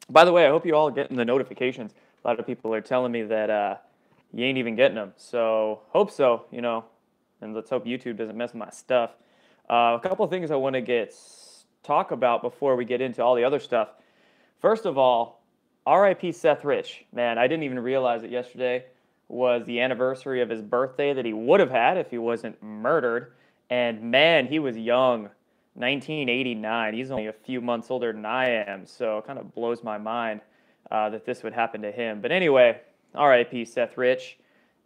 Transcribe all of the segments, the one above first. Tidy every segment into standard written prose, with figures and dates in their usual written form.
By the way, I hope you all getting the notifications. A lot of people are telling me that you ain't even getting them. So hope so, and let's hope YouTube doesn't mess with my stuff. A couple of things I want to talk about before we get into all the other stuff. First of all, R.I.P. Seth Rich. Man, I didn't even realize that yesterday was the anniversary of his birthday that he would have had if he wasn't murdered. And man, he was young, 1989. He's only a few months older than I am, so it kind of blows my mind that this would happen to him. But anyway, R.I.P. Seth Rich.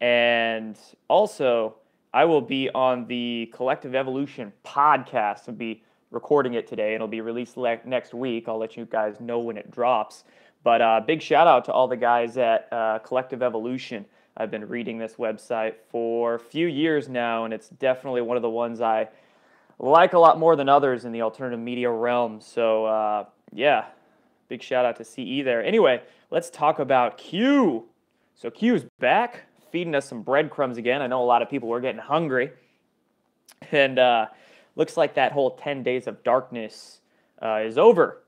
And also, I will be on the Collective Evolution podcast. I'll be recording it today, and it'll be released next week. I'll let you guys know when it drops. But big shout out to all the guys at Collective Evolution. I've been reading this website for a few years now, and it's definitely one of the ones I like a lot more than others in the alternative media realm. So, yeah, big shout out to CE there. Anyway, let's talk about Q. So, Q's back, feeding us some breadcrumbs again. I know a lot of people were getting hungry. And looks like that whole 10 days of darkness is over.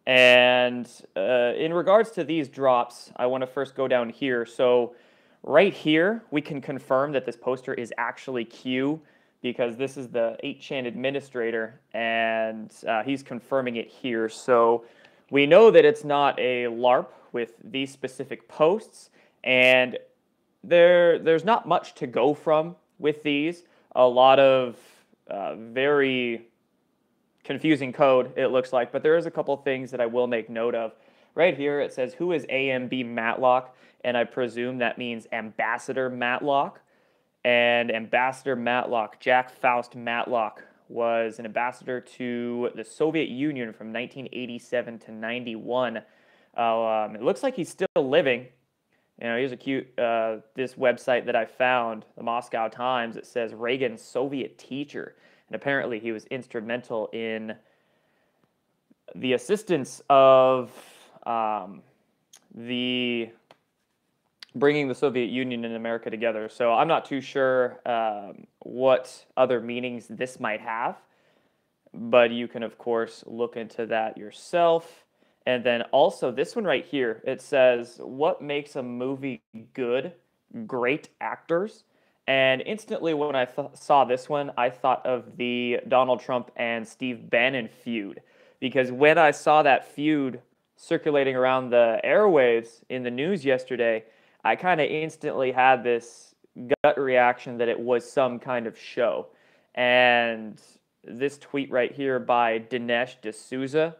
And in regards to these drops, I want to first go down here. So right here, we can confirm that this poster is actually Q because this is the 8chan administrator, and he's confirming it here. So we know that it's not a LARP with these specific posts, and there's not much to go from with these. A lot of very confusing code, it looks like, but there is a couple things that I will make note of. Right here, it says, who is AMB Matlock? And I presume that means Ambassador Matlock. And Ambassador Matlock, Jack Faust Matlock, was an ambassador to the Soviet Union from 1987 to 91. It looks like he's still living. Here's a cute, this website that I found, the Moscow Times. It says Reagan, Soviet teacher. And apparently he was instrumental in the assistance of the bringing the Soviet Union and America together. So I'm not too sure what other meanings this might have, but you can, of course, look into that yourself. And then also this one right here, it says, what makes a movie good? Great actors. And instantly when I saw this one, I thought of the Donald Trump and Steve Bannon feud. Because when I saw that feud circulating around the airwaves in the news yesterday, I kind of instantly had this gut reaction that it was some kind of show. And this tweet right here by Dinesh D'Souza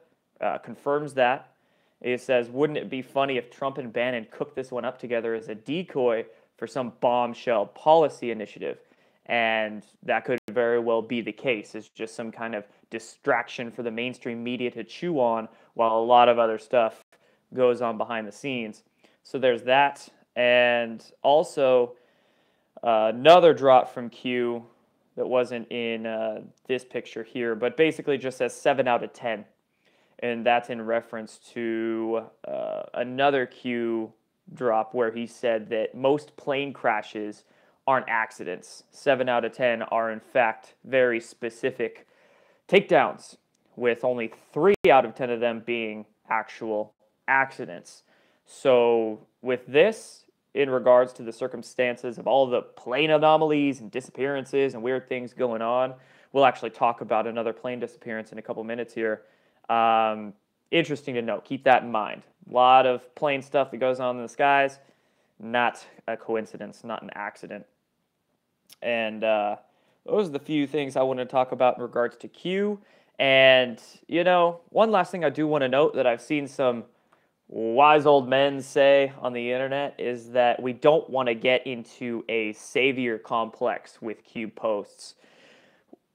confirms that. It says, wouldn't it be funny if Trump and Bannon cooked this one up together as a decoy for some bombshell policy initiative? And that could very well be the case. It's just some kind of distraction for the mainstream media to chew on while a lot of other stuff goes on behind the scenes. So there's that. And also another drop from Q that wasn't in this picture here, but basically just says 7 out of 10. And that's in reference to another Q drop where he said that most plane crashes aren't accidents. 7 out of 10 are, in fact, very specific takedowns, with only 3 out of 10 of them being actual accidents. So with this, in regards to the circumstances of all the plane anomalies and disappearances and weird things going on, we'll actually talk about another plane disappearance in a couple minutes here. Interesting to note. Keep that in mind. A lot of plane stuff that goes on in the skies, not a coincidence, not an accident. And those are the few things I want to talk about in regards to Q. And, one last thing I do want to note that I've seen some wise old men say on the internet is that we don't want to get into a savior complex with Q posts.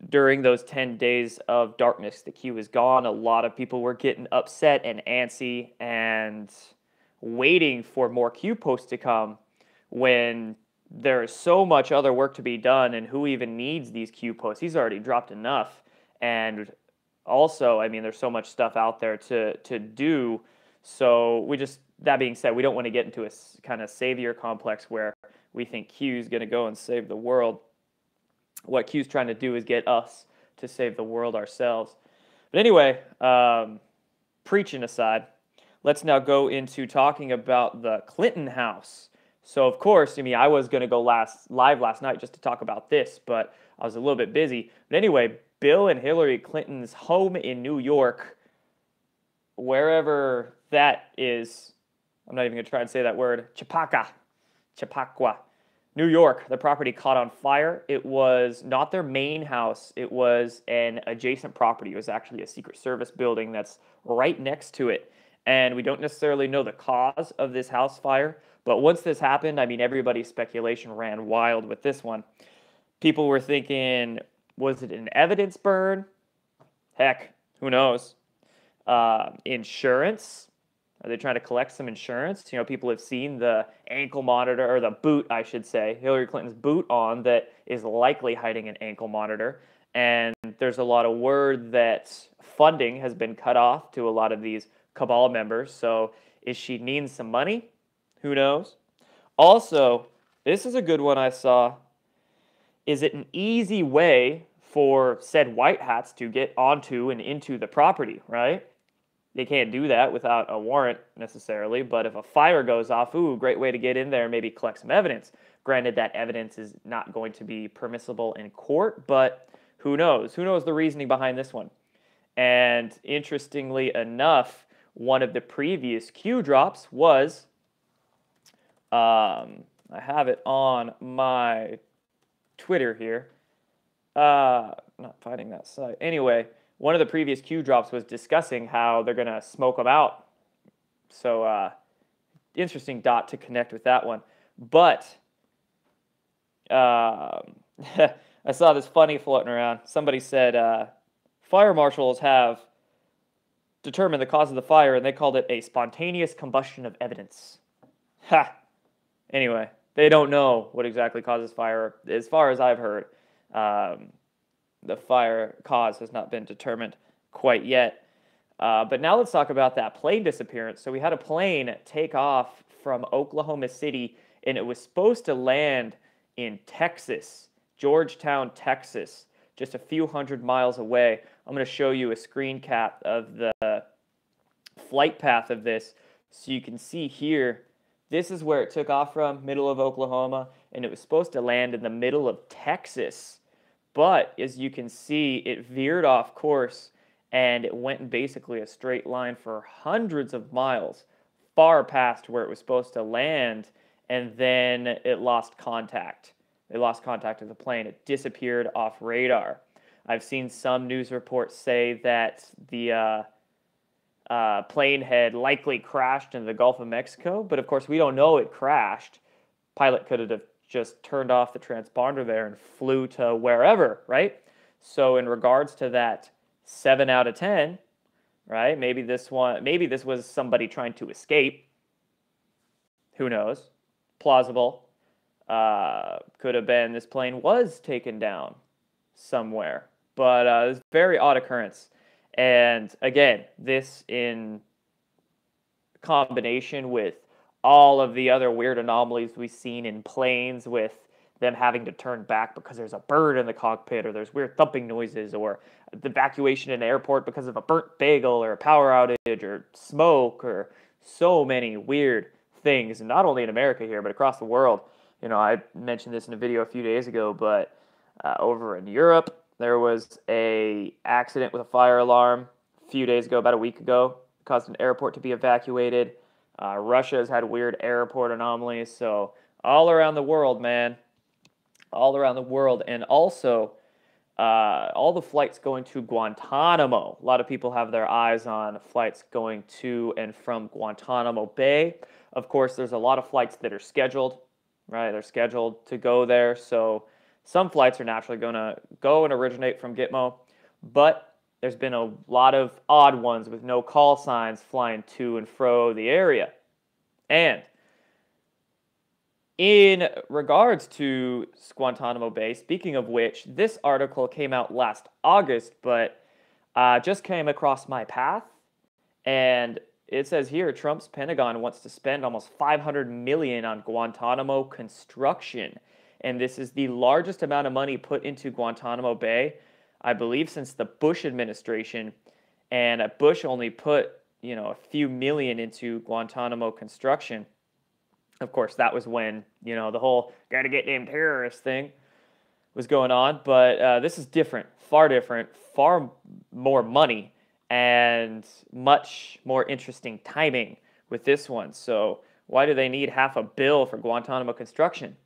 During those 10 days of darkness, the Q is gone. A lot of people were getting upset and antsy and waiting for more Q posts to come when there is so much other work to be done, and who even needs these Q posts? He's already dropped enough. And also, there's so much stuff out there to do. So that being said, we don't want to get into a kind of savior complex where we think Q is going to go and save the world. What Q's trying to do is get us to save the world ourselves. But anyway, preaching aside, let's now go into talking about the Clinton house. So, of course, I mean, I was going to go live last night just to talk about this, but I was a little bit busy. But anyway, Bill and Hillary Clinton's home in New York, wherever that is, I'm not even going to try and say that word, Chappaqua, New York, the property caught on fire. It was not their main house. It was an adjacent property. It was actually a Secret Service building that's right next to it. And we don't necessarily know the cause of this house fire. But once this happened, I mean, everybody's speculation ran wild with this one. People were thinking, was it an evidence burn? Heck, who knows? Insurance? Are they trying to collect some insurance? You know, people have seen the ankle monitor, or the boot, I should say, Hillary Clinton's boot on that is likely hiding an ankle monitor. And there's a lot of word that funding has been cut off to a lot of these cabal members. So is she needing some money? Who knows? Also, this is a good one I saw. Is it an easy way for said white hats to get onto and into the property, right? They can't do that without a warrant necessarily, but if a fire goes off, ooh, great way to get in there, maybe collect some evidence. Granted, that evidence is not going to be permissible in court, but who knows? Who knows the reasoning behind this one? And interestingly enough, one of the previous Q drops was, I have it on my Twitter here. Not finding that site. Anyway, one of the previous Q drops was discussing how they're going to smoke them out. So, interesting dot to connect with that one. But, I saw this funny floating around. Somebody said, fire marshals have determined the cause of the fire, and they called it a spontaneous combustion of evidence. Ha! Anyway, they don't know what exactly causes fire. As far as I've heard, the fire cause has not been determined quite yet. But now let's talk about that plane disappearance. So we had a plane take off from Oklahoma City, and it was supposed to land in Texas, Georgetown, Texas, just a few hundred miles away. I'm going to show you a screen cap of the flight path of this. So you can see here, this is where it took off from, middle of Oklahoma, and it was supposed to land in the middle of Texas. But as you can see, it veered off course, and it went in basically a straight line for hundreds of miles, far past where it was supposed to land, and then it lost contact. They lost contact with the plane. It disappeared off radar. I've seen some news reports say that the plane had likely crashed in the Gulf of Mexico, but of course we don't know it crashed. Pilot could have just turned off the transponder there and flew to wherever, right? So in regards to that 7 out of 10, right? Maybe this was somebody trying to escape. Who knows? Plausible. Could have been this plane was taken down somewhere, but it's a very odd occurrence. And again, this in combination with all of the other weird anomalies we've seen in planes, with them having to turn back because there's a bird in the cockpit, or there's weird thumping noises, or the evacuation in an airport because of a burnt bagel or a power outage or smoke, or so many weird things, and not only in America here, but across the world. You know, I mentioned this in a video a few days ago, but over in Europe, there was a accident with a fire alarm a few days ago, about a week ago, caused an airport to be evacuated. Russia has had weird airport anomalies, so all around the world, man, all around the world. And also, all the flights going to Guantanamo. A lot of people have their eyes on flights going to and from Guantanamo Bay. Of course, there's a lot of flights that are scheduled, right? They're scheduled to go there, so some flights are naturally going to go and originate from Gitmo, but there's been a lot of odd ones with no call signs flying to and fro the area. And in regards to Guantanamo Bay, speaking of which, this article came out last August, but just came across my path, and it says here, Trump's Pentagon wants to spend almost $500 million on Guantanamo construction. And this is the largest amount of money put into Guantanamo Bay, I believe, since the Bush administration. And Bush only put, a few million into Guantanamo construction. Of course, that was when, the whole gotta get them terrorists thing was going on. But this is different, far more money, and much more interesting timing with this one. So why do they need $500 million for Guantanamo construction?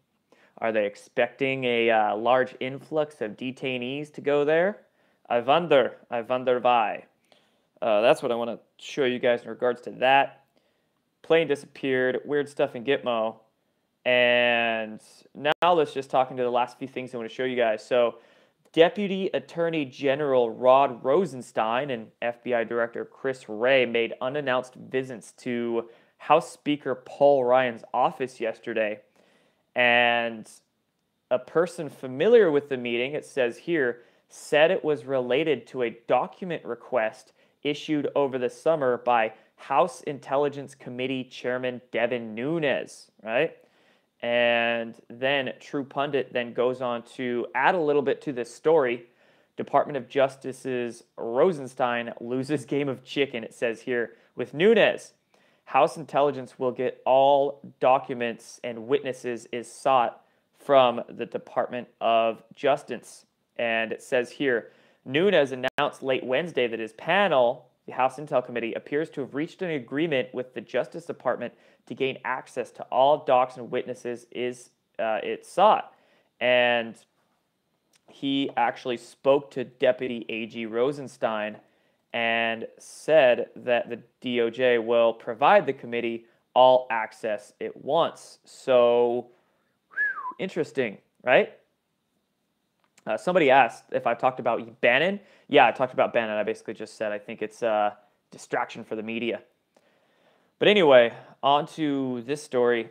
Are they expecting a large influx of detainees to go there? I wonder why. That's what I want to show you guys in regards to that. Plane disappeared, weird stuff in Gitmo. And now let's just talk into the last few things I want to show you guys. So Deputy Attorney General Rod Rosenstein and FBI Director Chris Wray made unannounced visits to House Speaker Paul Ryan's office yesterday. And a person familiar with the meeting, it says here, said it was related to a document request issued over the summer by House Intelligence Committee Chairman Devin Nunes, right? And then True Pundit then goes on to add a little bit to this story. Department of Justice's Rosenstein loses game of chicken, it says here, with Nunes. House Intelligence will get all documents and witnesses is sought from the Department of Justice. And it says here, Nunes announced late Wednesday that his panel, the House Intel Committee, appears to have reached an agreement with the Justice Department to gain access to all docs and witnesses it sought. And he actually spoke to Deputy AG Rosenstein and said that the DOJ will provide the committee all access it wants. So, interesting, right? Somebody asked if I've talked about Bannon. Yeah, I talked about Bannon. I basically just said I think it's a distraction for the media. But anyway, on to this story.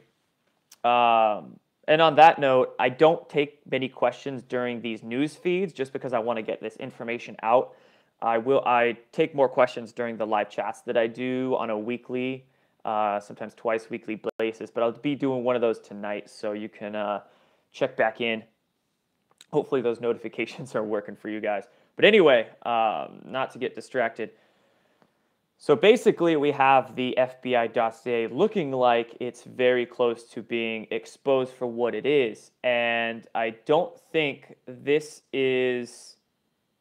And on that note, I don't take many questions during these news feeds just because I want to get this information out. I take more questions during the live chats that I do on a weekly, sometimes twice weekly basis, but I'll be doing one of those tonight, so you can check back in. Hopefully those notifications are working for you guys. But anyway, not to get distracted. So basically we have the FBI dossier looking like it's very close to being exposed for what it is. And I don't think this is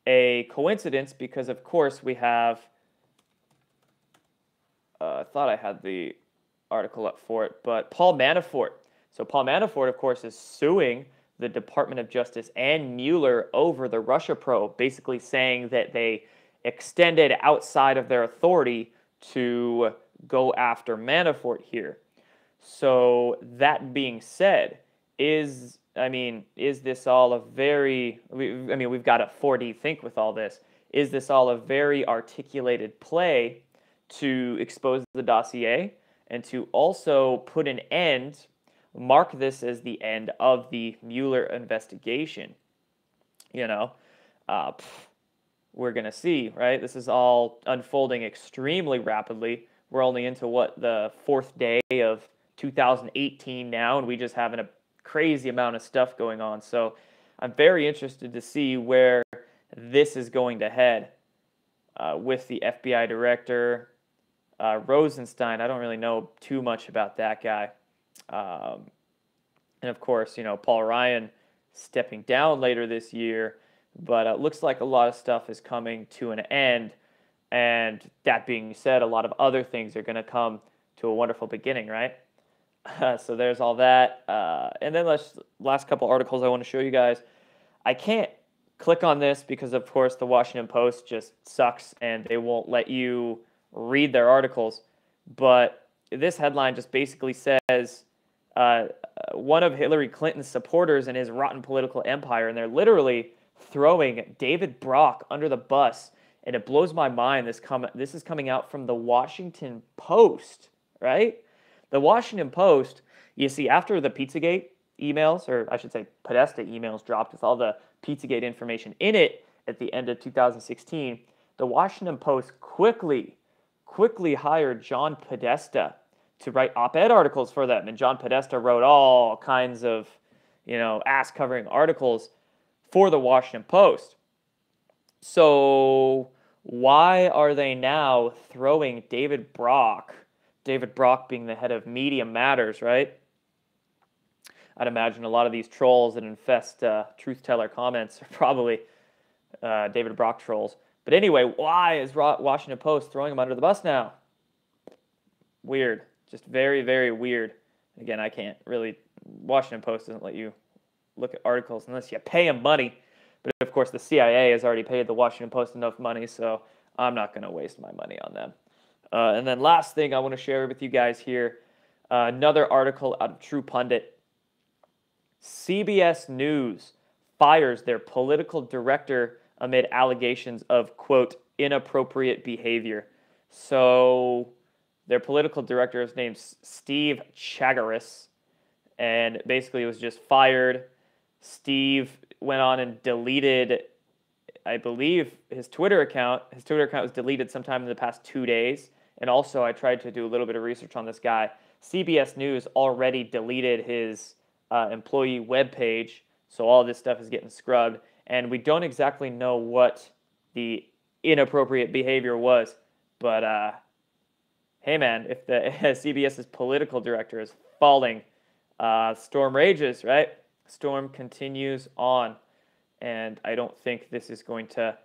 a coincidence because, of course, we have, I thought I had the article up for it, but Paul Manafort. So Paul Manafort, of course, is suing the Department of Justice and Mueller over the Russia probe, basically saying that they extended outside of their authority to go after Manafort here. So that being said, is this all a very, we've got a 4D think with all this. Is this all a very articulated play to expose the dossier and to also put an end, mark this as the end of the Mueller investigation? We're going to see, right? This is all unfolding extremely rapidly. We're only into the 4th day of 2018 now, and we just have a crazy amount of stuff going on. So I'm very interested to see where this is going to head with the FBI director, Rosenstein. I don't really know too much about that guy. And of course, Paul Ryan stepping down later this year. But it looks like a lot of stuff is coming to an end. And that being said, a lot of other things are going to come to a wonderful beginning, right? So there's all that. And then last couple articles I want to show you guys. I can't click on this because, of course, the Washington Post just sucks and they won't let you read their articles. But this headline just basically says one of Hillary Clinton's supporters and his rotten political empire, and they're literally throwing David Brock under the bus, and it blows my mind. This is coming out from the Washington Post, right? The Washington Post, you see, after the Pizzagate emails, or I should say Podesta emails dropped with all the Pizzagate information in it at the end of 2016, the Washington Post quickly hired John Podesta to write op-ed articles for them, and John Podesta wrote all kinds of, ass-covering articles for the Washington Post. So Why are they now throwing David Brock? David Brock being the head of Media Matters, right? I'd imagine a lot of these trolls that infest truth teller comments are probably David Brock trolls. But anyway, why is Washington Post throwing him under the bus now? Weird. Just very, very weird. Again, I can't really. Washington Post doesn't let you look at articles unless you pay them money. But of course, the CIA has already paid the Washington Post enough money, so I'm not going to waste my money on them. And then last thing I want to share with you guys here, another article out of True Pundit. CBS News fires their political director amid allegations of, quote, inappropriate behavior. So their political director is named Steve Chagaris, and basically was just fired. Steve went on and deleted, I believe, his Twitter account. His Twitter account was deleted sometime in the past 2 days. And also, I tried to do a little bit of research on this guy. CBS News already deleted his employee webpage, so all this stuff is getting scrubbed. And we don't exactly know what the inappropriate behavior was, but hey man, if the CBS's political director is falling, storm rages, right? Storm continues on, and I don't think this is going to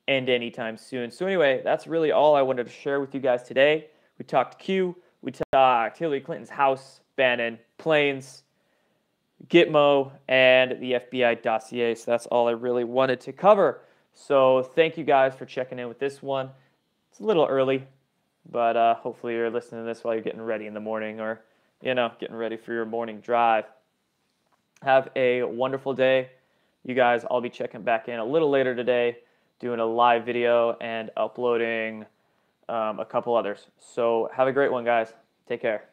end anytime soon. So anyway, that's really all I wanted to share with you guys today. We talked Q, we talked Hillary Clinton's house, Bannon, planes, Gitmo, and the FBI dossier. So that's all I really wanted to cover. So thank you guys for checking in with this one. It's a little early, but hopefully you're listening to this while you're getting ready in the morning, or getting ready for your morning drive. Have a wonderful day. You guys, I'll be checking back in a little later today, doing a live video and uploading a couple others. So have a great one, guys. Take care.